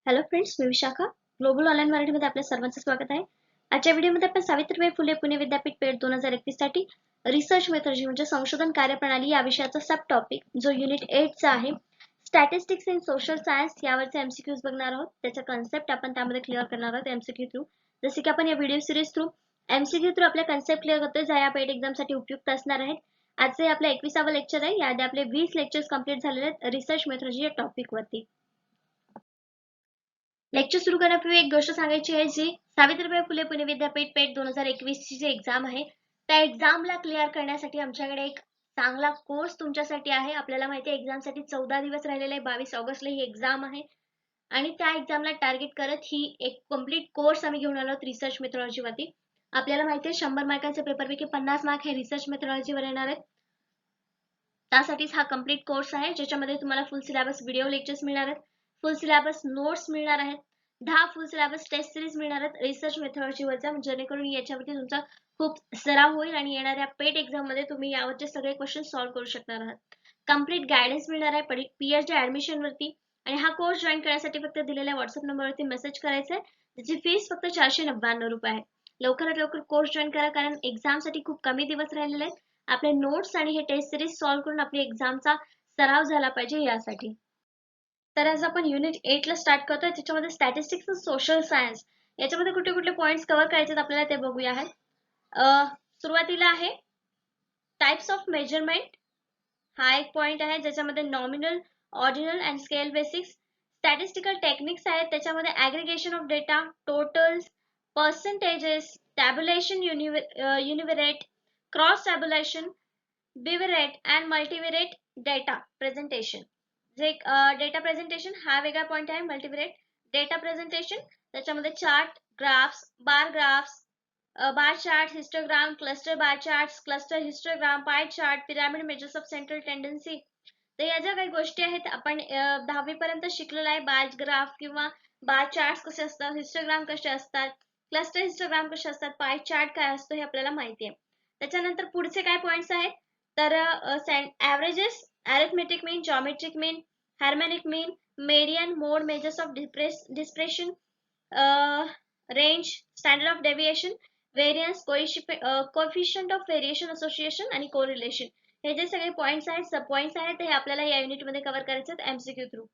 Hello friends, मी Vishakha. Global online मराठीमध्ये आपल्या सर्वांचं स्वागत आहे. आजच्या व्हिडिओमध्ये आपण सावित्रीबाई फुले पुणे विद्यापीठ पेठ 2021 साठी रिसर्च मेथॉडॉलॉजी म्हणजे संशोधन कार्यप्रणाली या विषयाचा सब टॉपिक जो युनिट 8 चा आहे, स्टॅटिस्टिक्स इन सोशल सायन्स यावरचे एमसीक्यूज बघणार आहोत. त्याचा कन्सेप्ट आपण त्यामध्ये क्लिअर करणार आहोत एमसीक्यू थ्रू. जसे की आपण या video series through MCQ through आपल्या कन्सेप्ट क्लिअर करतोय, ज्या या पेठ एक्झामसाठी उपयुक्त असणार आहेत. आजचे आपलं 21वे लेक्चर आहे. याआधी आपले 20 लेक्चर्स कंप्लीट झालेले आहेत रिसर्च मेथॉडॉलॉजी या टॉपिक वरती. लेक्चर सुरू करण्यापूर्वी एक गोष्ट सांगायची आहे, जी सावित्रीबाई फुले पुणे विद्यापीठ पेठ 2021 ची जी एक्झाम आहे, त्या एक्झामला क्लिअर करण्यासाठी आमच्याकडे एक चांगला कोर्स तुमच्यासाठी आहे. आपल्याला माहिती आहे एक्झामसाठी 14 दिवस राहिलेले आहे. 22 ऑगस्टला ही एक्झाम आहे आणि त्या एक्झामला टार्गेट करत ही एक कंप्लीट कोर्स आम्ही घेऊन आलो आहोत रिसर्च मेथॉडॉलॉजी वरती. आपल्याला माहिती आहे 100 मार्कांचे पेपरपैकी 50 मार्क हे रिसर्च मेथॉडॉलॉजी वर येणार आहेत. त्यासाठीच हा कंप्लीट कोर्स आहे, ज्याच्यामध्ये तुम्हाला फुल सिलेबस व्हिडिओ लेक्चर्स मिळणार आहेत, फुल सिलेबस नोट्स मिळणार आहेत, 10 फुल सिलेबस टेस्ट सिरीज मिळणार आहेत रिसर्च मेथॉडॉलॉजी वरच्या, जेणेकरून याच्यावरती तुमचा खूप सराव होईल आणि येणाऱ्या पेट एक्झाम मध्ये तुम्ही यावरचे सगळे क्वेश्चन सॉल्व्ह करू शकणार आहात. कंप्लीट गायडन्स मिळणार आहे पीएचडी ऍडमिशन वरती. आणि हा कोर्स जॉईन करण्यासाठी फक्त दिलेल्या व्हॉट्सअप नंबरवरती मेसेज करायचा आहे. त्याची फीस फक्त 499 रुपये आहे. लवकरात लवकर कोर्स जॉईन करा, कारण एक्झामसाठी खूप कमी दिवस राहिलेले आहेत. आपले नोट्स आणि हे टेस्ट सिरीज सॉल्व्ह करून आपली एक्झामचा सराव झाला पाहिजे यासाठी. तर आज आपण युनिट 8 ला स्टार्ट करतोय. त्याच्यामध्ये स्टॅटिस्टिक्स आणि सोशल सायन्स याच्यामध्ये कुठले कुठले पॉइंट्स कव्हर करायचे आपल्याला ते बघूया. सुरुवातीला आहे टाइप्स ऑफ मेजरमेंट. हा एक पॉइंट आहे, ज्याच्यामध्ये nominal, ordinal and scale basics. Statistical techniques आहेत, त्याच्यामध्ये aggregation of data, totals, percentages, tabulation, univariate, cross tabulation, bivariate and multivariate data presentation. जे डेटा प्रेझेंटेशन हा वेगळा पॉइंट आहे. मल्टीव्हेरेट डेटा प्रेझेंटेशन त्याच्यामध्ये chart, graphs, bar graphs, bar chart, histogram, cluster bar chart, cluster histogram, pie chart, pyramid measures of central tendency. तर या ज्या काही गोष्टी आहेत आपण 10वी पर्यंत शिकलेलो आहे. बार ग्राफ किंवा बार चार्ट कसे असतात, हिस्टोग्राम कसे असतात, क्लस्टर हिस्टोग्राम कसे असतात, पाय चार्ट काय असतो हे आपल्याला माहिती आहे. त्याच्यानंतर पुढचे काय पॉइंट्स आहेत, तर averages, arithmetic mean, geometric mean, harmonic mean, median, mode, measures of dispersion, range, standard of deviation, variance, coefficient of variation, association आणि कोरिलेशन. हे जे सगळे पॉइंट्स आहेत, सब पॉइंट्स आहेत, हे आपल्याला या युनिट मध्ये कव्हर करायचे आहेत एमसीक्यू थ्रू.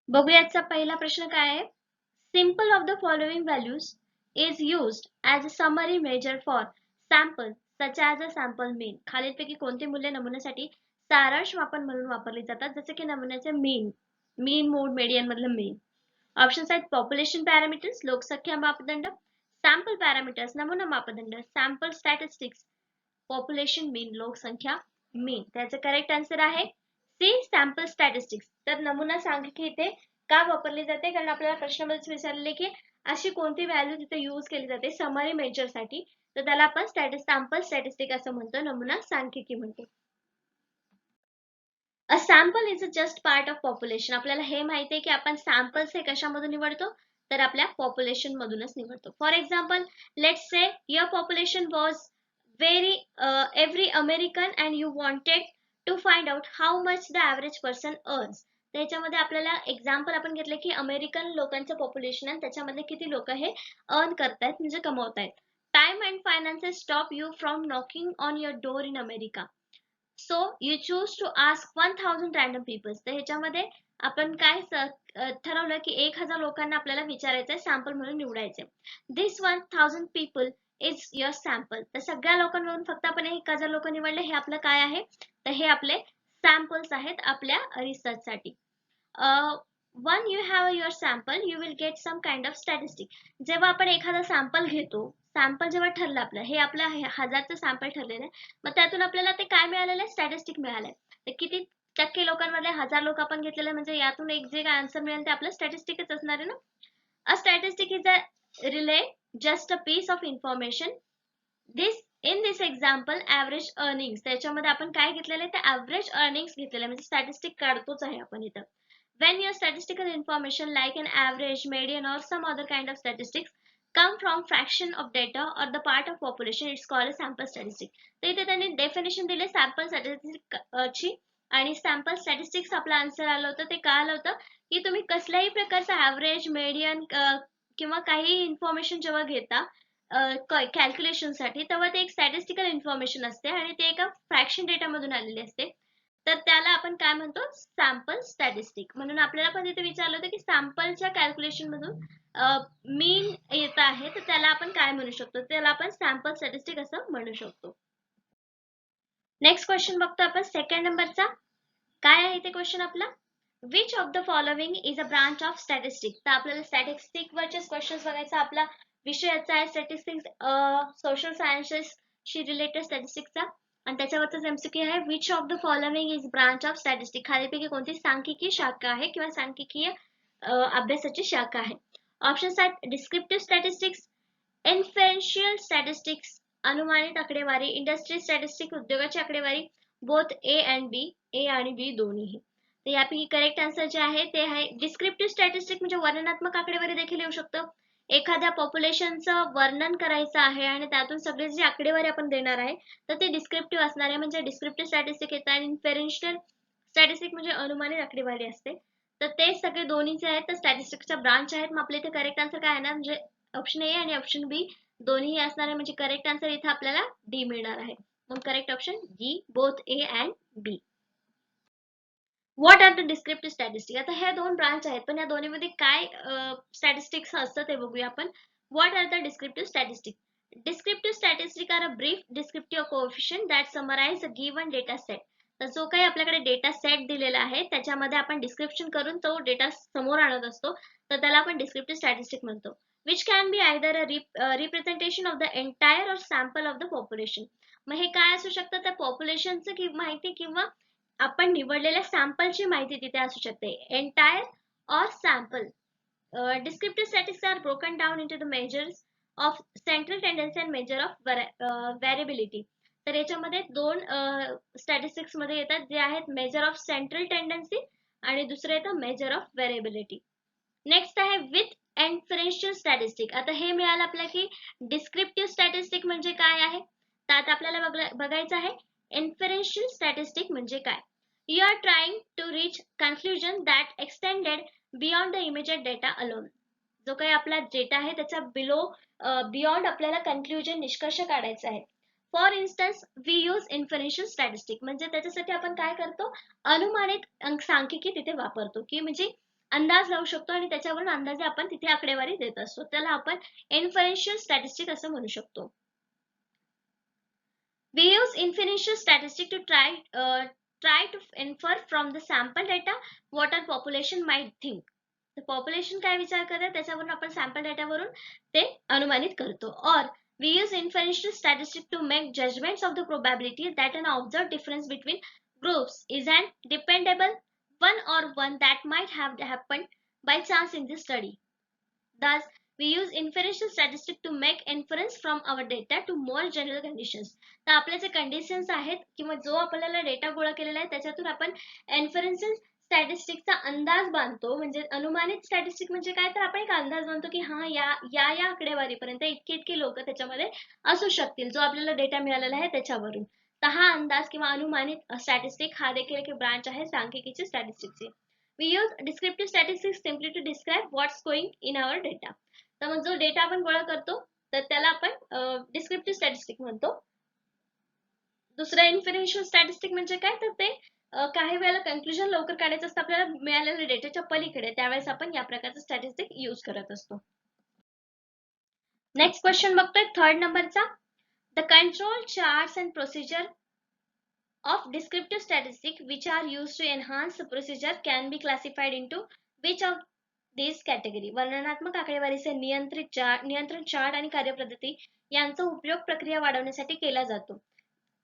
बघूयाचा पहिला प्रश्न काय आहे. Simple of the following values is used as a summary measure for sample such as a sample mean. खालीलपैकी कोणती मूल्ये नमुन्यासाठी सारांश मापन म्हणून वापरली जातात, जसे की नमुन्याचे मीन, मोड, मेडियन मधलं मीन. ऑप्शन्स आहेत पॉप्युलेशन पॅरामीटर्स, लोकसंख्या मापदंड, सॅम्पल पॅरामीटर्स, नमुना मापदंड, सॅम्पल स्टॅटिस्टिक्स, पॉप्युलेशन मीन, लोकसंख्या मीन. त्याचं करेक्ट आन्सर आहे सी, सॅम्पल स्टॅटिस्टिक्स. तर नमुना सांख्यिकी इथे का वापरली जाते, कारण आपल्याला प्रश्नामध्येच विचारले की अशी कोणती व्हॅल्यू तिथे यूज केली जाते समरी मेजर साठी, तर त्याला आपण सॅम्पल स्टॅटिस्टिक असं म्हणतो, नमुना सांख्यिकी म्हणतो. A sample is a just part of population. आपल्याला हे माहिती आहे की आपण सॅम्पल्स हे कशामधून निवडतो, तर आपल्या पॉप्युलेशन मधूनच निवडतो. For example, let's say your population was every American and you wanted to find out how much the average person earns. त्याच्यामध्ये आपल्याला एक्झाम्पल आपण घेतले की अमेरिकन लोकांचं पॉप्युलेशन आहे, त्याच्यामध्ये किती लोक हे अर्न करतायत म्हणजे कमवतायत. Time and finances stop you from knocking on your door in America. So you choose to ask 1000 random peoples. तर ह्याच्यामध्ये आपण काय ठरवलं की 1000 लोकांना आपल्याला विचारायचंय, सॅम्पल म्हणून निवडायचे. दिस 1000 पीपल इज युअर सॅम्पल. तर सगळ्या लोकांमधून फक्त आपण 1000 लोक निवडले, हे आपलं काय आहे, तर हे आपले सॅम्पल्स आहेत आपल्या रिसर्च साठी. When you have your sample you will get some kind of statistic. जेव्हा आपण एखादा सॅम्पल घेतो, सॅम्पल जेव्हा ठरलं आपलं, हे आपलं 1000चं सॅम्पल ठरलेलं आहे, मग त्यातून आपल्याला ते काय मिळालेलं आहे, स्टॅटिस्टिक मिळालंय. तर किती टक्के लोकांमधले 1000 लोक आपण घेतलेले, म्हणजे यातून एक जे काय आन्सर मिळेल ते आपलं स्टॅटिस्टिकच असणार आहे ना. A statistic is a really just a piece of information. In this example average earnings. त्याच्यामध्ये आपण काय घेतलेलं आहे, ते ॲव्हरेज अर्निंग्स घेतलेलं, म्हणजे स्टॅटिस्टिक काढतोच आहे आपण इथं. When your statistical information like an average, median or some other kind of statistics come from fraction of data or the part of population, it's called a sample statistic. तर इथे त्यांनी definition दिले sample statistic ची, आणि sample statistics आपला answer आलं होतं. ते का आलं होतं, की तुम्ही कसल्याही प्रकारचा ॲव्हरेज, मीडियन किंवा काही इन्फॉर्मेशन जेव्हा घेता कॅल्क्युलेशनसाठी, तेव्हा ते एक स्टॅटिस्टिकल इन्फॉर्मेशन असते आणि ते एका फ्रॅक्शन डेटामधून आलेली असते. तर त्याला आपण काय म्हणतो, सॅम्पल स्टॅटिस्टिक. म्हणून आपल्याला पण इथे विचारलं होतं की सॅम्पलच्या कॅल्क्युलेशन मधून मीन येत आहे, तर त्याला आपण काय म्हणू शकतो, त्याला आपण सॅम्पल स्टॅटिस्टिक असं म्हणू शकतो. नेक्स्ट क्वेश्चन बघतो आपण सेकंड नंबरचा. काय आहे ते क्वेश्चन आपला, which of the following is a branch of statistic. तर आपल्याला स्टॅटिस्टिक वरचेच क्वेश्चन बघायचा. आपला विषयाचा आहे स्टॅटिस्टिक्स, सोशल सायन्सेसशी रिलेटेड स्टॅटिस्टिक्सचा, आणि त्याच्यावरच एमसीक्यू आहे, which of the following is branch of statistic. खालीलपैकी कोणती सांख्यिकी शाखा आहे किंवा सांख्यिकीय अभ्यासाची शाखा आहे. ऑप्शन्स आहेत डिस्क्रिप्टिव्ह स्टॅटिस्टिक्स, इन्फेरेन्शियल स्टॅटिस्टिक्स अनुमानित आकडेवारी, इंडस्ट्री स्टॅटिस्टिक उद्योगाची आकडेवारी, बोथ ए अँड बी, ए आणि बी दोन्हीही. तर यापैकी करेक्ट आन्सर जे आहे ते आहे डिस्क्रिप्टिव्ह स्टॅटिस्टिक, म्हणजे वर्णनात्मक आकडेवारी देखील येऊ शकतं. एखाद्या पॉप्युलेशनचं वर्णन करायचं आहे आणि त्यातून सगळे जी आकडेवारी आपण देणार आहे तर ते डिस्क्रिप्टिव्ह असणार आहे, म्हणजे डिस्क्रिप्टिव्ह स्टॅटिस्टिक येतं. आणि इन्फेरेन्शियल स्टॅटिस्टिक म्हणजे अनुमानित आकडेवारी असते. तर ते सगळे दोन्हीचे आहेत, तर स्टॅटिस्टिक्सच्या ब्रांच आहेत. मग आपल्या इथे करेक्ट आन्सर काय आहे ना, म्हणजे ऑप्शन ए आणि ऑप्शन बी दोन्ही असणार आहे, म्हणजे करेक्ट आन्सर इथे आपल्याला डी मिळणार आहे. मग correct option D, both A and B. What are the descriptive statistic. आता ह्या दोन ब्रांच आहेत, पण या दोन्हीमध्ये काय स्टॅटिस्टिक्स असतं ते बघूया आपण. What are the descriptive statistic. Descriptive statistic are a brief descriptive coefficient that summarize a given data set. तर जो काही आपल्याकडे डेटा सेट दिलेला आहे त्याच्यामध्ये आपण डिस्क्रिप्शन करून तो डेटा समोर आणत असतो, तर त्याला आपण डिस्क्रिप्टिव्ह स्टॅटिस्टिक म्हणतो. Which can be either a representation of the entire or sample of the population. मग हे काय असू शकतं, त्या पॉप्युलेशनचं माहिती किंवा आपण निवडलेल्या सॅम्पलची माहिती तिथे असू शकते. Entire or sample. Descriptive statistics are broken down into the measures of central tendency and measure of variability. तर याच्यामध्ये दोन स्टॅटिस्टिक्स मध्ये येतात, जे आहेत मेजर ऑफ सेंट्रल टेंडन्सी आणि दुसरं येतं मेजर ऑफ व्हेरिएबिलिटी. नेक्स्ट आहे विथ इन्फरेन्शियल स्टॅटिस्टिक. आता हे मिळालं आपल्याला की डिस्क्रिप्टिव्ह स्टॅटिस्टिक म्हणजे काय आहे, तर आता आपल्याला बघायचं आहे इन्फरेन्शियल स्टॅटिस्टिक म्हणजे काय. You are trying to reach conclusion that extended beyond the immediate data alone. जो काही आपला डेटा आहे त्याच्या बियॉन्ड आपल्याला कन्क्लुजन निष्कर्ष काढायचा आहे. For instance we use inferential statistic, म्हणजे त्याच्यासाठी आपण काय करतो, अनुमानित सांख्यिकी तिथे वापरतो, की म्हणजे अंदाज लावू शकतो आणि त्याच्यावरून अंदाजे आपण तिथे आकडेवारी देत असतो, त्याला आपण इन्फरेन्शियल स्टॅटिस्टिक असं म्हणू शकतो. We use inferential statistics to try to infer from the sample data what our population might think. तर पॉप्युलेशन काय विचार करत त्याच्यावरून आपण सॅम्पल डेटावरून ते अनुमानित करतो. और we use inferential statistics to make judgments of the probability that an observed difference between groups is an dependable one or one that might have happened by chance in this study. Thus, we use inferential statistics to make inference from our data to more general conditions. तर आपले जे conditions आहेत किंवा जो आपल्याला data गोळा केलेला आहे त्याच्यातून आपण इन्फरेन्शियल स्टॅटिस्टिकचा अंदाज बांधतो. म्हणजे अनुमानित स्टॅटिस्टिक म्हणजे काय, तर आपण एक अंदाज बांधतो की हा या आकडेवारीपर्यंत इतके इतके लोक त्याच्यामध्ये असू शकतील, जो आपल्याला डेटा मिळालेला आहे त्याच्यावरून. तर हा अंदाज किंवा अनुमानित स्टॅटिस्टिक हा देखील एक ब्रांच आहे सांख्यिकीची स्टॅटिस्टिक्सची. We use descriptive statistics simply to describe what's going in our data. तर मग जो डेटा आपण गोळा करतो तर त्याला आपण डिस्क्रिप्टिव्ह स्टॅटिस्टिक म्हणतो. दुसरं इन्फरेन्शियल स्टॅटिस्टिक म्हणजे काय, तर ते काही वेळेला कन्क्लुजन लवकर काढायचं असतं आपल्याला मिळालेल्या डेटाच्या पलीकडे, त्यावेळेस आपण या प्रकारचं स्टॅटिस्टिक यूज करत असतो. नेक्स्ट क्वेश्चन बघतोय थर्ड नंबरचा. The control charts and procedure of descriptive statistics which are used to enhance the procedure can be classified into which of these category. वर्णनात्मक आकडेवारीचे नियंत्रण चार्ट आणि कार्यपद्धती यांचा उपयोग प्रक्रिया वाढवण्यासाठी केला जातो.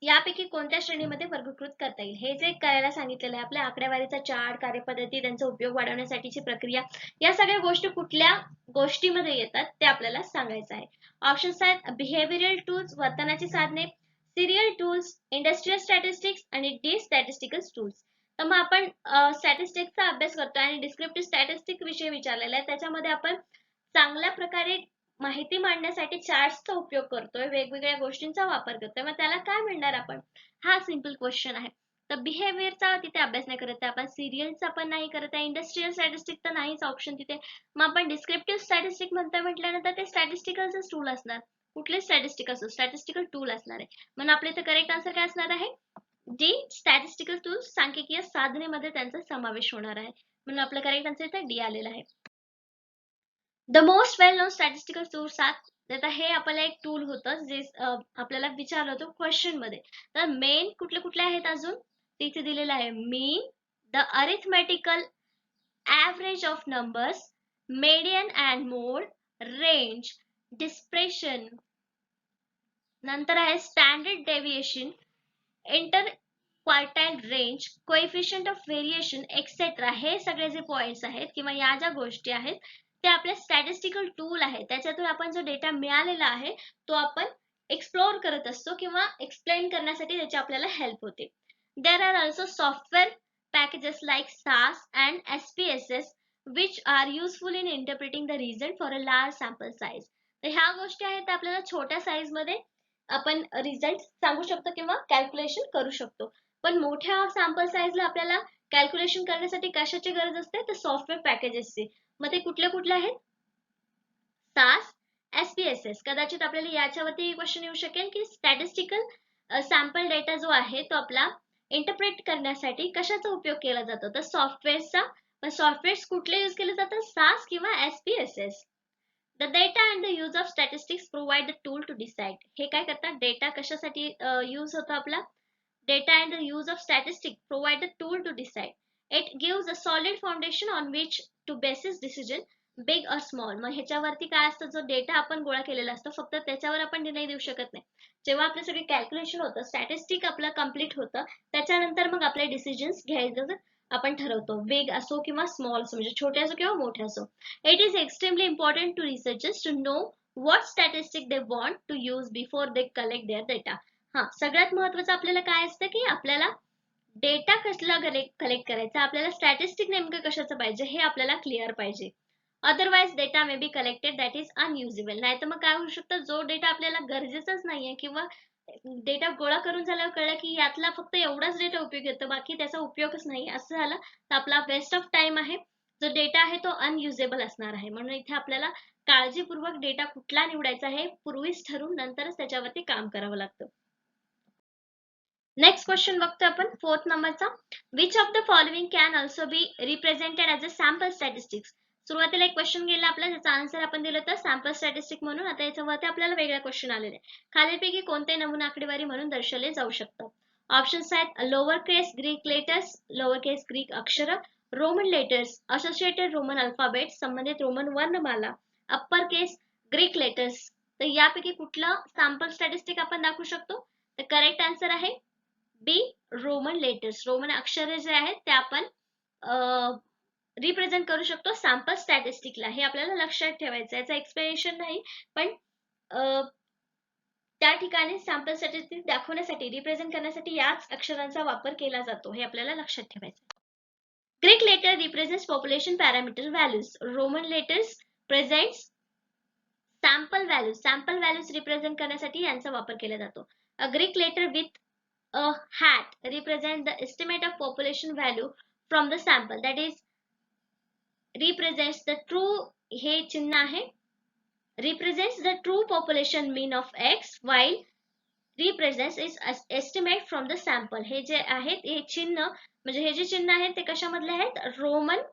यापैकी कोणत्या श्रेणीमध्ये वर्गीकृत करता येईल. हे जे करायला सांगितलेलं आहे आपल्या आकडेवारीचा चार्ट, कार्यपद्धती, त्यांचा उपयोग वाढवण्यासाठीची प्रक्रिया, या सगळ्या गोष्टी कुठल्या गोष्टीमध्ये येतात ते आपल्याला सांगायचं आहे. ऑप्शन्स आहेत बिहेवियरल टूल्स, वर्तनाची साधने, सिरियल टूल्स, इंडस्ट्रियल स्टॅटिस्टिक्स आणि डी स्टॅटिस्टिकल टूल्स. तर मग आपण स्टॅटिस्टिक्सचा अभ्यास करतोय आणि डिस्क्रिप्टिव्ह स्टॅटिस्टिक विषय विचारलेला आहे, त्याच्यामध्ये आपण चांगल्या प्रकारे माहिती मांडण्यासाठी चार्ट्सचा उपयोग करतोय, वेगवेगळ्या गोष्टींचा वापर करतोय, मग त्याला काय म्हणणार आपण, हा सिंपल क्वेश्चन आहे. तर बिहेवियरचा तिथे अभ्यास नाही करत आहे आपण, सिरियलचा पण नाही करत आहे, इंडस्ट्रियल स्टॅटिस्टिक तर नाहीच ऑप्शन तिथे. मग आपण डिस्क्रिप्टिव्ह स्टॅटिस्टिक म्हणतोय म्हटल्यानंतर ते स्टॅटिस्टिकलच टूल असणार. कुठले स्टॅटिस्टिक असो, स्टॅटिस्टिकल टूल असणार आहे. म्हणून आपल्या इथे करेक्ट आन्सर काय असणार आहे, जी स्टॅटिस्टिकल टूल सांख्यिकीय साधनेमध्ये त्यांचा समावेश होणार आहे. म्हणून आपलं करेक्ट आन्सर इथे डी आलेलं आहे. The most well known statistical tools are, आता हे आपल्याला एक टूल होतं जे आपल्याला विचारलं होतं क्वेश्चन मध्ये. तर मेन कुठले कुठले आहेत अजून तिथे दिलेलं आहे, mean, the arithmetical average of numbers, median and mode, range, dispersion, नंतर आहे standard deviation, interquartile range, coefficient of variation etcetera. हे सगळे जे पॉइंट्स आहेत किंवा या ज्या गोष्टी आहेत ते आपल्या स्टॅटिस्टिकल टूल आहे, त्याच्यातून आपण जो डेटा मिळालेला आहे तो आपण एक्सप्लोर करत असतो किंवा एक्सप्लेन करण्यासाठी त्याची आपल्याला हेल्प होते. There are also software packages like SAS and SPSS which are useful in interpreting the result for a large sample size. तर ह्या गोष्टी आहेत आपल्याला छोट्या साईज मध्ये आपण रिझल्ट सांगू शकतो किंवा कॅल्क्युलेशन करू शकतो. पण मोठ्या सॅम्पल साईजला आपल्याला कॅल्क्युलेशन करण्यासाठी कशाची गरज असते, तर सॉफ्टवेअर पॅकेजेसची. मग ते कुठले कुठले आहेत, SAS, SPSS. कदाचित आपल्याला याच्यावरती क्वेश्चन येऊ शकेल की स्टॅटिस्टिकल सॅम्पल डेटा जो आहे तो आपला इंटरप्रेट करण्यासाठी कशाचा उपयोग केला जातो, तर सॉफ्टवेअरचा. पण सॉफ्टवेअर्स कुठले यूज केले जातात, SAS किंवा SPSS. The data and the use of statistics provide the tool to decide. हे काय करतात, डेटा कशासाठी यूज होतो आपला, data and the use of statistics provide the tool to decide. It gives a solid foundation on which to basis decision, big or small. मग ह्याच्यावरती काय असतं, जो डेटा आपण गोळा केलेला असतो फक्त त्याच्यावर आपण निर्णय देऊ शकत नाही. जेव्हा आपलं सगळे कॅल्क्युलेशन होतं, स्टॅटिस्टिक आपलं कम्प्लीट होतं, त्याच्यानंतर मग आपले डिसिजन्स घ्यायचं आपण ठरवतो, बिग असो किंवा स्मॉल असो, म्हणजे छोटे असो किंवा मोठे असो. It is extremely important to researchers to know what statistic they want to use before they collect their data. हा, सगळ्यात महत्त्वाचं आपल्याला काय असतं की आपल्याला डेटा कसला कलेक्ट करायचा, आपल्याला स्टॅटिस्टिक नेमकं कशाचं पाहिजे हे आपल्याला क्लिअर पाहिजे. Otherwise data may be collected that is unusable. नाही तर मग काय होऊ शकतं, जो डेटा आपल्याला गरजेचाच नाहीये किंवा डेटा गोळा करून झाल्यावर कळलं की यातला फक्त एवढाच डेटा उपयोग येतो, बाकी त्याचा उपयोगच नाही, असं झालं तर आपला वेस्ट ऑफ टाइम आहे. जो डेटा आहे तो अनयुजेबल असणार आहे. म्हणून इथे आपल्याला काळजीपूर्वक डेटा कुठला निवडायचा हे पूर्वीच ठरवून नंतरच त्याच्यावरती काम करावं लागतं. नेक्स्ट क्वेश्चन बघतो आपण 4th नंबरचा. Which of the following can also be represented as a sample statistics. सुरुवातीला एक क्वेश्चन गेला आपला, ज्याचा आन्सर आपण दिलं होतं सॅम्पल स्टॅटिस्टिक म्हणून. आता याच्यावरती आपल्याला वेगळा क्वेश्चन आलेला आहे. खालीलपैकी कोणते नमुना आकडेवारी म्हणून दर्शवले जाऊ शकतात. ऑप्शन्स आहेत लोअर केस ग्रीक लेटर्स, लोअर केस ग्रीक अक्षर, Roman letters, associated Roman alphabet, संबंधित रोमन वर्णमाला, अप्पर केस ग्रीक लेटर्स. तर यापैकी कुठला सॅम्पल स्टॅटिस्टिक आपण दाखवू शकतो, तर करेक्ट आन्सर आहे बी, रोमन लेटर्स. रोमन अक्षरे जे आहेत ते आपण रिप्रेझेंट करू शकतो सॅम्पल स्टॅटिस्टिकला. हे आपल्याला लक्षात ठेवायचं, याचं एक्सप्लेनेशन नाही, पण त्या ठिकाणी सॅम्पल स्टॅटिस्टिक दाखवण्यासाठी, रिप्रेझेंट करण्यासाठी याच अक्षरांचा वापर केला जातो, हे आपल्याला लक्षात ठेवायचं. Greek letter represents population parameter values, Roman letters presents sample values. Sample values represent करण्यासाठी यांचा वापर केला जातो. A Greek letter with a hat represent the estimate of population value from the sample, that is represents the true, हे चिन्ह आहे, represents the true population mean of x, while represents is estimate from the sample. हे जे आहेत हे चिन्ह, म्हणजे हे जे चिन्ह आहेत ते कशामधले आहेत, रोमन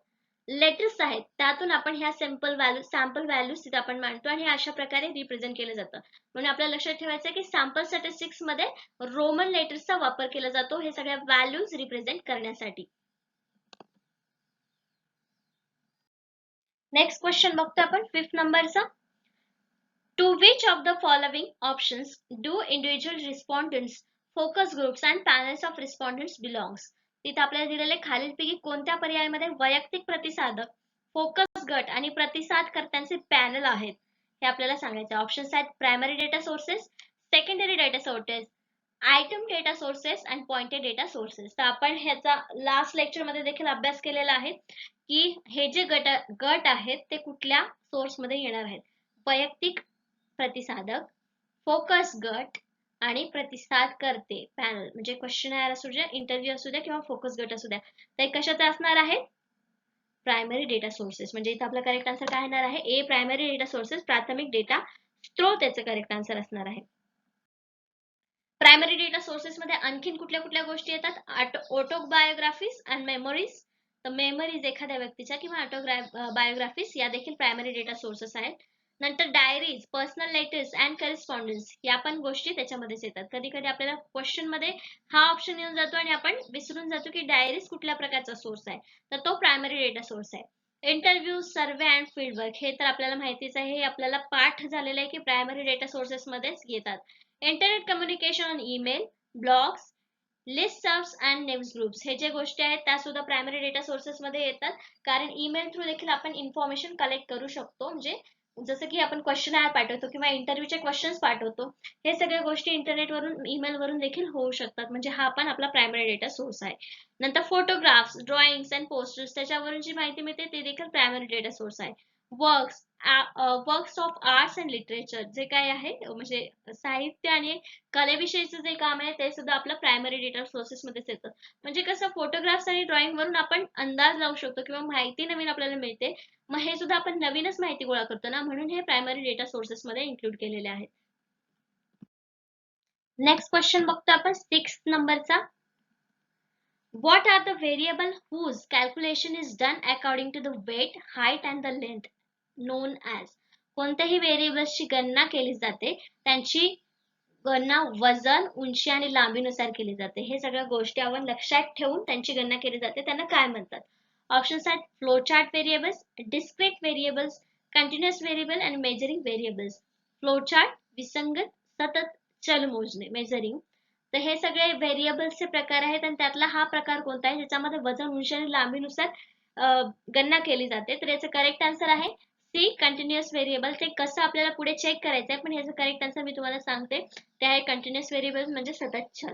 लेटर्स आहेत, त्यातून आपण ह्या सॅम्पल व्हॅल्यूज तिथे आपण मांडतो आणि अशा प्रकारे रिप्रेझेंट केलं जातं. म्हणून आपल्याला लक्षात ठेवायचं की सॅम्पल स्टॅटिस्टिक्स मध्ये रोमन लेटर्सचा वापर केला जातो हे सगळ्या व्हॅल्यूज रिप्रेझेंट करण्यासाठी. नेक्स्ट क्वेश्चन बघतो आपण 5th नंबरचा. To which of the following options do individual respondents, focus groups and panels of respondents belongs. तिथे आपल्याला दिलेले खालीलपैकी कोणत्या पर्यायामध्ये वैयक्तिक प्रतिसादक, फोकस गट आणि प्रतिसादकर्त्यांचे पॅनल आहेत हे आपल्याला सांगायचे. ऑप्शन्स आहेत primary data sources, secondary data sources, item data sources and pointed data sources. तर आपण ह्याचा लास्ट लेक्चर मध्ये देखील अभ्यास केलेला आहे की हे जे गट आहेत ते कुठल्या सोर्स मध्ये येणार आहेत. वैयक्तिक प्रतिसादक, फोकस गट, आणि प्रतिसाद करते. पॅनल म्हणजे क्वेश्चन असू द्या, इंटरव्ह्यू असू द्या किंवा फोकस गट असू द्या. ते कशाचा असणार आहे? Primary data sources. म्हणजे इथं आपला करेक्ट आन्सर काय येणार आहे? ए, प्रायमरी डेटा सोर्सेस, प्राथमिक डेटा स्त्रोत याचं करेक्ट आन्सर असणार आहे. प्रायमरी डेटा सोर्सेस मध्ये आणखीन कुठल्या कुठल्या गोष्टी येतात? Autobiographies and memories. तर मेमरीज एखाद्या व्यक्तीच्या किंवा बायोग्राफीज या देखील प्रायमरी डेटा सोर्सेस आहेत. नंतर डायरीज, पर्सनल लेटर्स अँड करेस्पॉन्डन्स या पण गोष्टी त्याच्यामध्येच येतात. कधी कधी आपल्याला क्वेश्चन मध्ये हा ऑप्शन येऊन जातो आणि आपण विसरून जातो की डायरीज कुठल्या प्रकारचा सोर्स आहे, तर तो प्रायमरी डेटा सोर्स आहे. इंटरव्ह्यू, सर्वे अँड फील्डवर्क हे तर आपल्याला माहितीच आहे, हे आपल्याला पाठ झालेलं आहे की प्रायमरी डेटा सोर्सेस मध्येच येतात. Internet communication on email, blogs, listservs and news groups हे जे गोष्टी आहेत त्या सुद्धा प्रायमरी डेटा सोर्सेस मध्ये येतात. कारण ईमेल थ्रू देखील आपण इन्फॉर्मेशन कलेक्ट करू शकतो. म्हणजे जसं की आपण क्वेश्चन पाठवतो किंवा इंटरव्ह्यूचे क्वेश्चन्स पाठवतो, हे सगळ्या गोष्टी इंटरनेटवरून, ईमेल वरून देखील होऊ शकतात. म्हणजे हा पण आपला प्रायमरी डेटा सोर्स आहे. नंतर फोटोग्राफ्स, ड्रॉइंग्स अँड पोस्टर्स त्याच्यावरून जी माहिती मिळते ते देखील प्रायमरी डेटा सोर्स आहे. Works, works of arts and literature जे काय आहे म्हणजे साहित्य आणि कलेविषयीचं जे काम आहे ते सुद्धा आपलं प्रायमरी डेटा सोर्सेस मध्येच येतं. म्हणजे कसं फोटोग्राफ्स आणि ड्रॉइंग वरून आपण अंदाज लावू शकतो किंवा माहिती नवीन आपल्याला मिळते. मग हे सुद्धा आपण नवीनच माहिती गोळा करतो ना, म्हणून हे प्रायमरी डेटा सोर्सेस मध्ये इन्क्लूड केलेले आहेत. नेक्स्ट क्वेश्चन बघतो आपण 6 नंबरचा. What are the variable whose calculation is done according to the weight, height and the length known as? कोणत्याही व्हेरिएबल्सची गणना केली जाते, त्यांची गणना वजन, उंची आणि लांबीनुसार केली जाते. हे सगळ्या गोष्टी आपण लक्षात ठेवून त्यांची गणना केली जाते. त्यांना काय म्हणतात? ऑप्शन्स आहेत flowchart variables, discrete variables, continuous variable आणि मेजरिंग व्हेरिएबल्स. फ्लोचार्ट विसंगत, सतत, चल मोजणे मेजरिंग. तर हे सगळे व्हेरिएबल्सचे प्रकार आहेत आणि त्यातला हा प्रकार कोणता आहे ज्याच्यामध्ये वजन, उंची आणि लांबीनुसार गणना केली जाते. तर याचं करेक्ट आन्सर आहे सी, कंटिन्युअस व्हेरिएबल. ते कसं आपल्याला पुढे चेक करायचं आहे, पण ह्याचं करेक्ट आन्सर मी तुम्हाला सांगते. ते आहे कंटिन्युअस व्हेरिएबल म्हणजे सतत चल.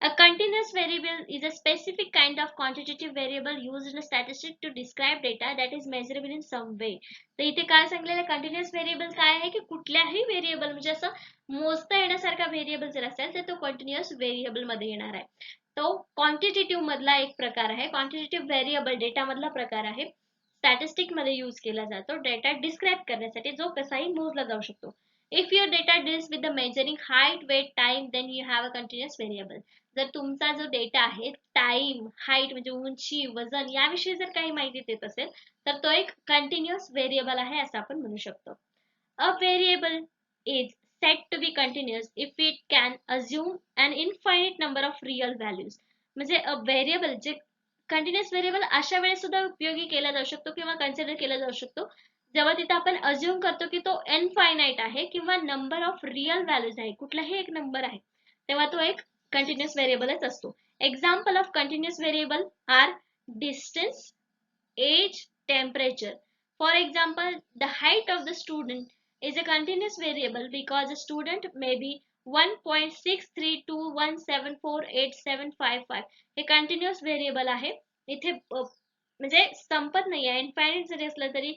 A continuous variable is a specific kind of quantitative variable used in a statistic to describe data that is measurable in some way. तर इथे काय सांगलेलं कंटिन्युअस व्हेरिएबल काय आहे की कुठल्याही व्हेरिएबल म्हणजे असं मोजता येण्यासारखा व्हेरिएबल जर असेल तर तो कंटिन्युअस व्हेरिएबल मध्ये येणार आहे. तो क्वांटिटेटिव्ह मधला एक प्रकार आहे. क्वांटिटेटिव्ह व्हेरिएबल डेटा मधला प्रकार आहे. स्टॅटिस्टिक मध्ये यूज केला जातो डेटा डिस्क्राइब करण्यासाठी, जो कसाही मोजला जाऊ शकतो. If your data deals with the measuring height, weight, time, then you have a continuous variable. जर तुमचा जो डेटा आहे टाइम, हाईट म्हणजे उंची, वजन याविषयी जर काही माहिती देत असेल तर तो एक कंटिन्युअस व्हेरिएबल आहे असं आपण म्हणू शकतो. A variable is set to be continuous if it can assume an infinite number of real values. म्हणजे अ व्हेरिएबल जे कंटिन्युअस व्हेरिएबल अशा वेळेस सुद्धा उपयोगी केला जाऊ शकतो किंवा कन्सिडर केला जाऊ शकतो जेव्हा तिथे आपण अज्युम करतो की तो इनफायनाइट आहे किंवा नंबर ऑफ रिअल व्हॅल्यूज आहे, कुठलाही एक नंबर आहे, तेव्हा तो एक continuous variableच असतो. Example of continuous variable are distance, age, temperature. For example, the height of the student is a continuous variable because a student may be 1.6321748755. हे continuous variable आहे. इथे म्हणजे संपत नाही आहे, इनफायनाइट जरी असलं तरी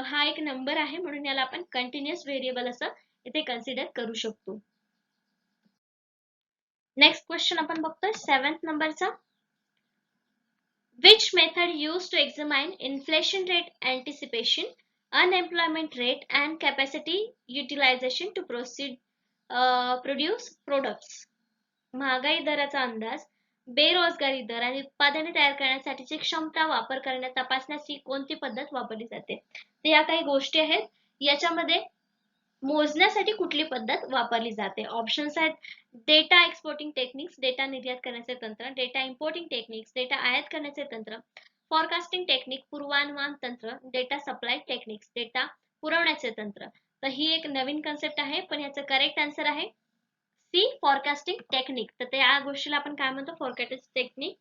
हा एक नंबर आहे, म्हणून याला आपण कंटिन्युअस व्हेरिएबल असं इथे कन्सिडर करू शकतो. नेक्स्ट क्वेश्चन आपण बघतोय 7th नंबरचा. Which method used to examine inflation rate anticipation, unemployment rate and capacity utilization to produce products? महागाई दराचा अंदाज, बेरोजगारी दर आणि उत्पादने तयार करण्यासाठीची क्षमता वापर करण्यात तपासण्याची कोणती पद्धत वापरली जाते? तर या काही गोष्टी आहेत, याच्यामध्ये मोजण्यासाठी कुठली पद्धत वापरली जाते? ऑप्शन्स आहेत डेटा एक्सपोर्टिंग टेक्निक्स, डेटा निर्यात करण्याचे तंत्र, डेटा इम्पोर्टिंग टेक्निक्स, डेटा आयात करण्याचे तंत्र, फॉरकास्टिंग टेक्निक, पूर्वानुमान तंत्र, डेटा सप्लाय टेक्निक्स, डेटा पुरवण्याचे तंत्र. तर ही एक नवीन कन्सेप्ट आहे, पण याचं करेक्ट आन्सर आहे सी, फॉरकास्टिंग टेक्निक. तर त्या गोष्टीला आपण काय म्हणतो? फॉरकास्टिंग टेक्निक,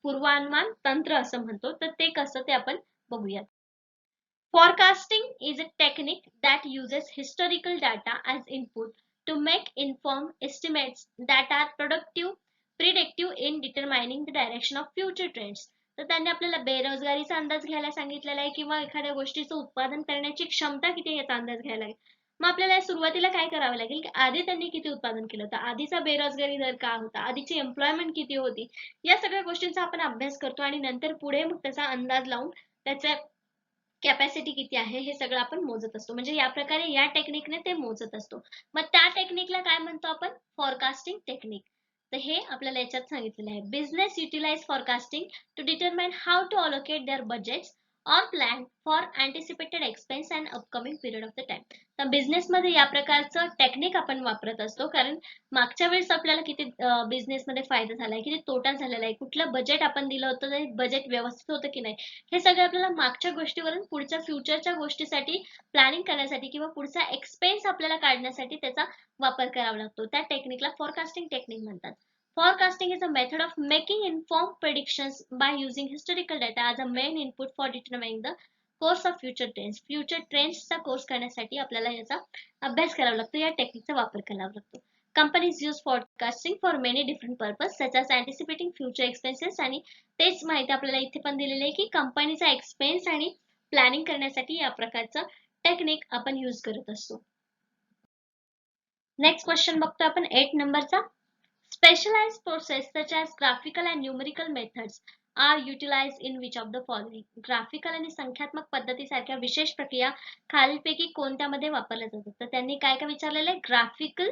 पूर्वानुमान तंत्र असं म्हणतो. तर ते कसं ते आपण बघूयात. Forecasting is a technique that uses historical data as input to make informed estimates that are predictive in determining the direction of future trends. तर त्यांनी आपल्याला बेरोजगारीचा अंदाज घ्यायला सांगितलेला आहे किंवा एखाद्या गोष्टीचं उत्पादन करण्याची क्षमता किती याचा अंदाज घ्यायला आहे. मग आपल्याला सुरुवातीला काय करावं लागेल की आधी त्यांनी किती उत्पादन केलं होतं, आधीचा बेरोजगारी दर काय होता, आधीची एम्प्लॉयमेंट किती होती, या सगळ्या गोष्टींचा आपण अभ्यास करतो आणि नंतर पुढे मग त्याचा अंदाज लावून त्याच्या कॅपॅसिटी किती आहे हे सगळं आपण मोजत असतो. म्हणजे या प्रकारे या टेक्निकने ते मोजत असतो. मग त्या टेक्निकला काय म्हणतो आपण? Forecasting technique. तर हे आपल्याला याच्यात सांगितलेलं आहे. Business utilise forecasting to determine how to allocate their budgets और plan for anticipated expense and upcoming period of the time. तर बिझनेसमध्ये या प्रकारचं टेक्निक आपण वापरत असतो, कारण मागच्या वेळेस आपल्याला किती बिझनेसमध्ये फायदा झालाय, किती तोटा झालेला आहे, कुठलं बजेट आपण दिलं होतं, ते बजेट व्यवस्थित होतं की नाही, हे सगळं आपल्याला मागच्या गोष्टीवरून पुढच्या फ्युचरच्या गोष्टीसाठी प्लॅनिंग करण्यासाठी किंवा पुढचा एक्सपेन्स आपल्याला काढण्यासाठी त्याचा वापर करावा लागतो. त्या टेक्निकला फॉरकास्टिंग टेक्निक म्हणतात. Forecasting is a method of making informed predictions by using historical data as a main input for determining the course of future trends. Future ट्रेंड्सचा कोर्स करण्यासाठी आपल्याला याचा अभ्यास करावा लागतो, या टेक्निकचा वापर करावा लागतो. Companies use forecasting for many different purposes such as anticipating future expenses, आणि तेच माहिती आपल्याला इथे पण दिलेली आहे की कंपनीचा एक्सपेन्स आणि प्लॅनिंग करण्यासाठी या प्रकारचं टेक्निक आपण यूज करत असतो. नेक्स्ट क्वेश्चन बघतो आपण 8 नंबरचा. Specialized process such as graphical and numerical methods are utilized in which of the following? Graphical आणि संख्यात्मक पद्धतीसारख्या विशेष प्रक्रिया खालीलपैकी कोणत्यामध्ये वापरल्या जातात? तर त्यांनी काय काय विचारलेलं आहे? ग्राफिकल,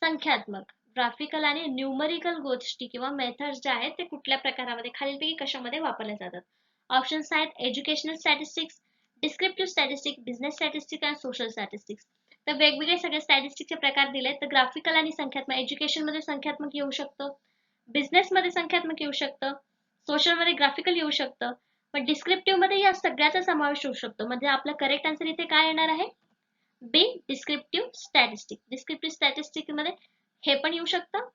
संख्यात्मक, ग्राफिकल आणि न्यूमरिकल गोष्टी किंवा मेथड्स ज्या आहेत ते कुठल्या प्रकारामध्ये खालीलपैकी कशामध्ये वापरल्या जातात? ऑप्शन्स आहेत educational statistics, descriptive statistics, business statistics आणि सोशल स्टॅटिस्टिक्स. तर वेगवेगळे सगळे स्टॅटिस्टिक्सचे प्रकार दिले. तर ग्राफिकल आणि संख्यात्मक, एज्युकेशन मध्ये संख्यात्मक येऊ शकतं, बिझनेस मध्ये संख्यात्मक येऊ शकतं, सोशल मध्ये ग्राफिकल येऊ शकतं, पण डिस्क्रिप्टिव्ह मध्ये या सगळ्याचा समावेश होऊ शकतो. म्हणजे आपला करेक्ट आन्सर इथे काय येणार आहे? बी, डिस्क्रिप्टिव्ह स्टॅटिस्टिक. डिस्क्रिप्टिव्ह स्टॅटिस्टिक मध्ये हे पण येऊ शकतं,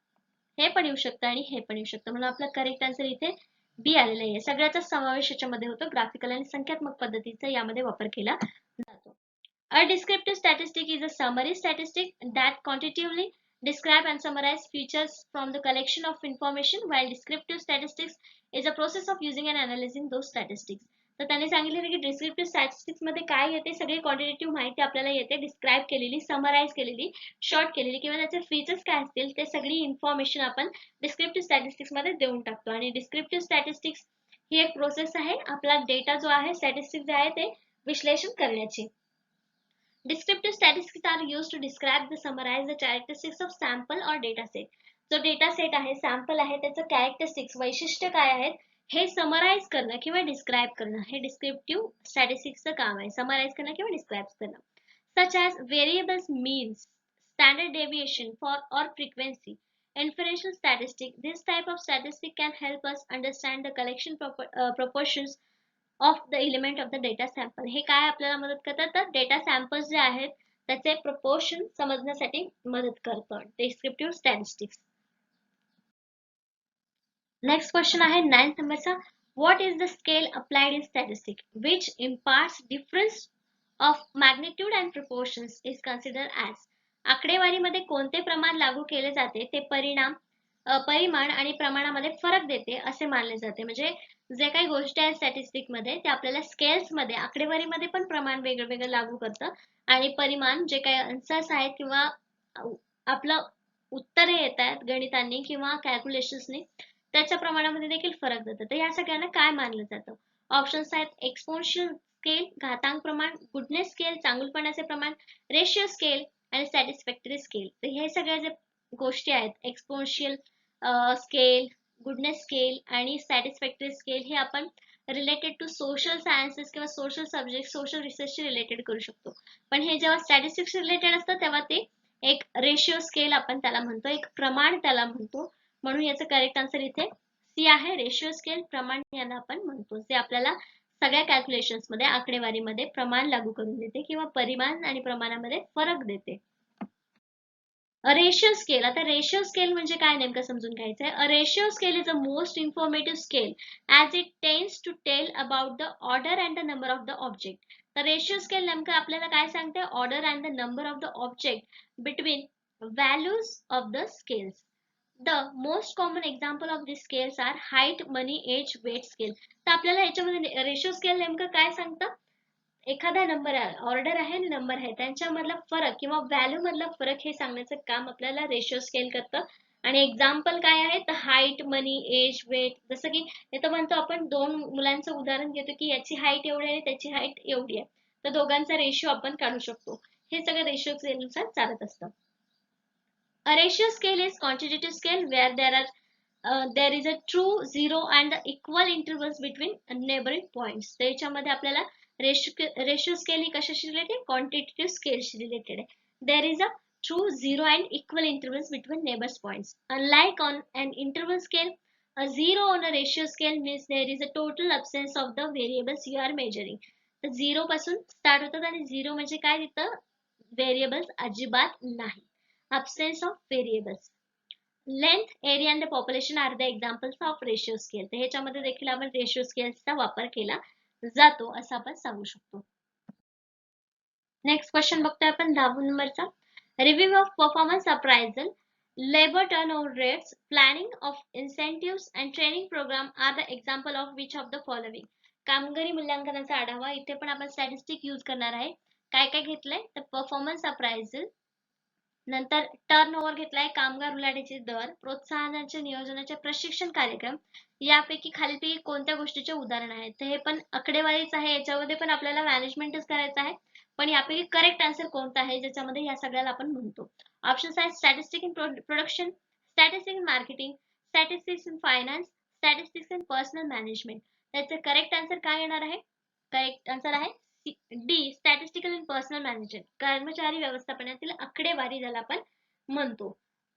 हे पण येऊ शकतं आणि हे पण येऊ शकतं. म्हणून आपला करेक्ट आन्सर इथे बी आलेला आहे. सगळ्याचा समावेश याच्यामध्ये होतो. ग्राफिकल आणि संख्यात्मक पद्धतीचा यामध्ये वापर केला जातो. A descriptive statistic is a summary statistic that quantitatively describe and summarize features from the collection of information, while descriptive statistics is a process of using and analyzing those statistics. तर त्यांनी सांगितले की डिस्क्रिप्टिव्ह स्टॅटिस्टिक्स मध्ये काय येते? सगळी quantitative माहिती आपल्याला येते, डिस्क्राईब केलेली, समराइज केलेली, शॉर्ट केलेली, किंवा त्याचे फीचर्स काय असतील ते सगळी इन्फॉर्मेशन आपण डिस्क्रिप्टिव्ह स्टॅटिस्टिक्स मध्ये देऊन टाकतो. आणि डिस्क्रिप्टिव्ह स्टॅटिस्टिक्स ही एक प्रोसेस आहे आपला डेटा जो आहे, स्टॅटिस्टिक्स जे आहे ते विश्लेषण करण्याची. Descriptive statistics are used to describe the summarize the characteristics of sample or data set. जो डेटा सेट आहे, सॅम्पल आहे, त्याचं कॅरेक्टरिस्टिक्स, वैशिष्ट्य काय आहेत हे समराइज करणं किंवा डिस्क्राईब करणं, हे डिस्क्रिप्टिव्ह स्टॅटिस्टिक्सचं काम आहे. समराइज करणं किंवा डिस्क्राईब करणं. Such as variables means, standard deviation for or frequency, inferential statistic. This type of statistic can help us understand the collection proportions of the element of the data sample. हे काय आपल्याला मदत करतात? तर data samples जे आहेत त्याचे proportion समजण्यासाठी मदत करतं डिस्क्रिप्टिव्ह स्टॅटिस्टिक्स. नेक्स्ट क्वेश्चन आहे 9th नंबरचा. What is the scale applied in statistic which imparts difference of magnitude and proportions is consider as. आकडेवारीमध्ये कोणते प्रमाण लागू केले जाते ते परिमाण आणि प्रमाणामध्ये फरक देते असे मानले जाते. म्हणजे जे काही गोष्टी आहेत स्टॅटिस्टिक मध्ये ते आपल्याला स्केल्स मध्ये, आकडेवारीमध्ये पण प्रमाण वेगळं वेगळं लागू करतं, आणि परिमाण जे काही आन्सर्स आहेत किंवा आपलं उत्तरे येत आहेत गणितांनी किंवा कॅल्क्युलेशन्सनी त्याच्या प्रमाणामध्ये देखील फरक देतं. तर या सगळ्यांना काय मानलं जातं? ऑप्शन्स आहेत एक्सपोनेन्शियल स्केल, घातांक प्रमाण, गुडनेस स्केल, चांगुलपणाचे प्रमाण, रेशिओ स्केल आणि सॅटिस्फॅक्टरी स्केल. तर हे सगळ्या जे गोष्टी आहेत, एक्सपोनेन्शियल स्केल, गुडनेस स्केल आणि सॅटिस्फॅक्टरी स्केल, हे आपण रिलेटेड टू सोशल सायन्सेस किंवा सोशल सब्जेक्ट, सोशल रिसर्चशी रिलेटेड करू शकतो. पण हे जेव्हा स्टॅटिस्टिक्स रिलेटेड असतं तेव्हा ते एक रेशिओ स्केल आपण त्याला म्हणतो, एक प्रमाण त्याला म्हणतो. म्हणून याचं करेक्ट आन्सर इथे सी आहे. रेशिओ स्केल, प्रमाण याला आपण म्हणतो, जे आपल्याला सगळ्या कॅल्क्युलेशन्स मध्ये, आकडेवारीमध्ये प्रमाण लागू करून देते किंवा परिमाण आणि प्रमाणामध्ये फरक देते. Ratio scale. आता रेशिओ स्केल म्हणजे काय नेमकं समजून घ्यायचंय. A ratio scale is a most informative scale as it tends to tell about the order and the number of the object. तर रेशिओ स्केल नेमकं आपल्याला काय सांगते? Order and the number of the object between values of the scales. The most common example of this scales are height, money, age, weight scale. तर आपल्याला याच्यामध्ये ratio scale नेमकं काय सांगतं? एखादा नंबर ऑर्डर आहे आणि नंबर आहे त्यांच्यामधला फरक किंवा व्हॅल्यू मधला फरक हे सांगण्याचं काम आपल्याला रेशो स्केल करतं. आणि एक्झाम्पल काय आहे तर हाईट, मनी, एज, वेट. जसं की इथं म्हणतो आपण दोन मुलांचं उदाहरण घेतो की याची हाईट एवढी आहे त्याची हाईट एवढी आहे, तर दोघांचा रेशो आपण काढू शकतो. हे सगळं रेशो स्केलनुसार चालत असतं. A ratio scale is quantitative scale where there is a true zero and the equal intervals between neighboring points. तर याच्यामध्ये आपल्याला रेशो स्केल ही कशाशी रिलेटेड, क्वांटिटेटिव्ह स्केलशी रिलेटेड आहे. There is a true zero and equal intervals between neighbors points. Unlike on an interval scale, a zero on a ratio scale means there is a total absence of the variables you are measuring. तर zero पासून start होतात आणि zero म्हणजे काय, तिथं variables अजिबात नाही. Absence of variables. Length, area and the population are the examples of ratio scale. तर ह्याच्यामध्ये देखील आपण रेशिओ स्केलचा वापर केला जातो असं आपण सांगू शकतो. नेक्स्ट क्वेश्चन बघतोय आपण 10 नंबरचा. Review of performance appraisal, labour turnover rates, planning of incentives and training program are the example of which of the following. कामगिरी मूल्यांकनाचा आढावा. इथे पण आपण स्टॅटिस्टिक यूज करणार आहे. काय काय घेतलंय तर परफॉर्मन्स अप्रायझल, नंतर टर्नओव्हर घेतलाय, कामगार उलाढीचे दर, प्रोत्साहनाचे नियोजनाचे प्रशिक्षण कार्यक्रम. यापैकी खालीलपैकी कोणत्या गोष्टीचे उदाहरण आहेत. तर हे पण आकडेवारीच आहे, याच्यामध्ये पण आपल्याला मॅनेजमेंटच करायचं आहे. पण यापैकी करेक्ट आन्सर कोणता आहे ज्याच्यामध्ये या सगळ्याला आपण म्हणतो. ऑप्शन्स आहेत statistic in production, statistic in marketing, statistics in finance, statistics in personal management. त्याचे करेक्ट आन्सर काय येणार आहे. करेक्ट आन्सर आहे D, statistical in personal management, कर्मचारी व्यवस्थापनातील आकडेवारी ज्याला आपण म्हणतो.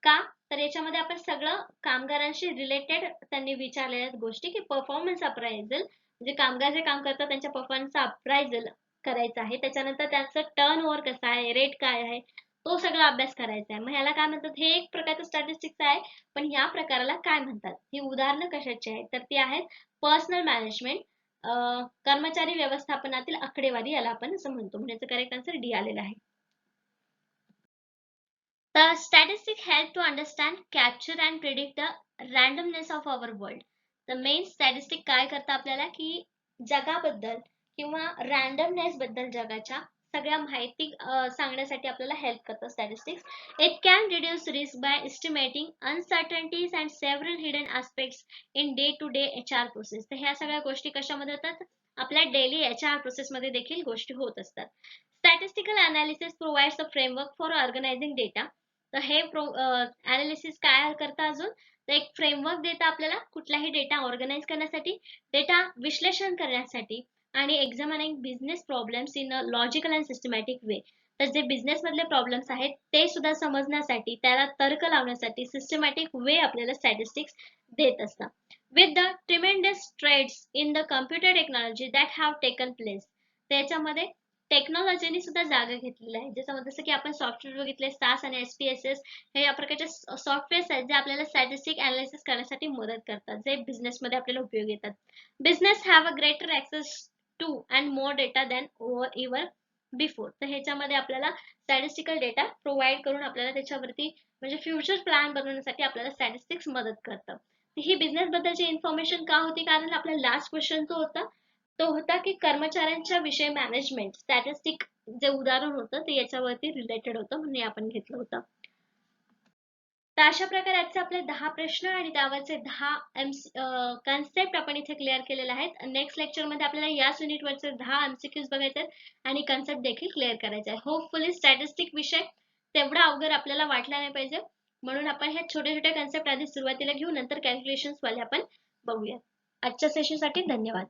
का तर याच्यामध्ये आपण सगळं कामगारांशी रिलेटेड त्यांनी विचारलेल्या गोष्टी की परफॉर्मन्स अप्रायझल म्हणजे कामगार जे काम करतात त्यांच्या परफॉर्मन्सचा अप्रायझल करायचं आहे. त्याच्यानंतर त्यांचं टर्न ओव्हर कसं आहे, रेट काय आहे, तो सगळा अभ्यास करायचा आहे. मग ह्याला काय म्हणतात, हे एक प्रकारचं स्टॅटिस्टिक्स आहे, पण या प्रकाराला काय म्हणतात, ही उदाहरणं कशाची आहेत तर ती आहेत पर्सनल मॅनेजमेंट, कर्मचारी व्यवस्थापनातील आकडेवारी याला आपण असं म्हणतो. म्हणजे करेक्ट आन्सर डी आलेला आहे. The statistics help to understand, capture and predict the randomness of our world. The main statistic काय करतं आपल्याला की जगाबद्दल किंवा रँडमनेस बद्दल जगाच्या सगळ्या माहिती सांगण्यासाठी आपल्याला हेल्प करतं statistics. It can reduce risk by estimating uncertainties and several hidden aspects in day to day HR process. तर ह्या सगळ्या गोष्टी कशामध्ये होतात, आपल्या डेली HR प्रोसेस मध्ये देखील गोष्टी होत असतात. Statistical analysis provides a framework for organizing data. तर हे अनालिसिस काय करतं, अजून तर एक फ्रेमवर्क देतं आपल्याला कुठलाही डेटा ऑर्गनाइज करण्यासाठी, डेटा विश्लेषण करण्यासाठी आणि examining business problems in a logical and systematic way. तर जे बिझनेस मधले प्रॉब्लेम्स आहेत ते सुद्धा समजण्यासाठी, त्याला तर्क लावण्यासाठी सिस्टमॅटिक वे आपल्याला स्टॅटिस्टिक्स देत असतात. With the tremendous strides in the computer technology that have taken place. त्याच्यामध्ये टेक्नॉलॉजीने सुद्धा जागा घेतलेली आहे. जसं की आपण सॉफ्टवेअर बघितले SAS आणि SPSS, हे या प्रकारचे सॉफ्टवेअर्स आहेत जे आपल्याला स्टॅटिस्टिक अनालिसिस करण्यासाठी मदत करतात, जे बिझनेस मध्ये आपल्याला उपयोग येतात. Business have a greater access to and more data than ever before. तर ह्याच्यामध्ये आपल्याला स्टॅटिस्टिकल डेटा प्रोव्हाइड करून आपल्याला त्याच्यावरती म्हणजे फ्युचर प्लॅन बनवण्यासाठी आपल्याला स्टॅटिस्टिक्स मदत करतं. ही बिझनेस बद्दलची इन्फॉर्मेशन का होती, कारण आपला लास्ट क्वेश्चन जो होता तो होता की कर्मचाऱ्यांच्या विषयी मॅनेजमेंट स्टॅटिस्टिक जे उदाहरण होतं ते याच्यावरती रिलेटेड होतं, म्हणून आपण घेतलं होतं. तर अशा प्रकारे आजचे आपले 10 प्रश्न आणि त्यावरचे 10 कन्सेप्ट आपण इथे क्लिअर केलेले आहेत. नेक्स्ट लेक्चर मध्ये आपल्याला याच युनिटवरचे 10 MCQs बघायचे आहेत आणि कन्सेप्ट देखील क्लिअर करायचे आहे. होपफुली स्टॅटिस्टिक विषय तेवढा अवघड आपल्याला वाटला नाही पाहिजे, म्हणून आपण हे छोटे छोटे कन्सेप्ट आधी सुरुवातीला घेऊ, नंतर कॅल्क्युलेशन्स वाले आपण बघूया. आजच्या सेशनसाठी धन्यवाद.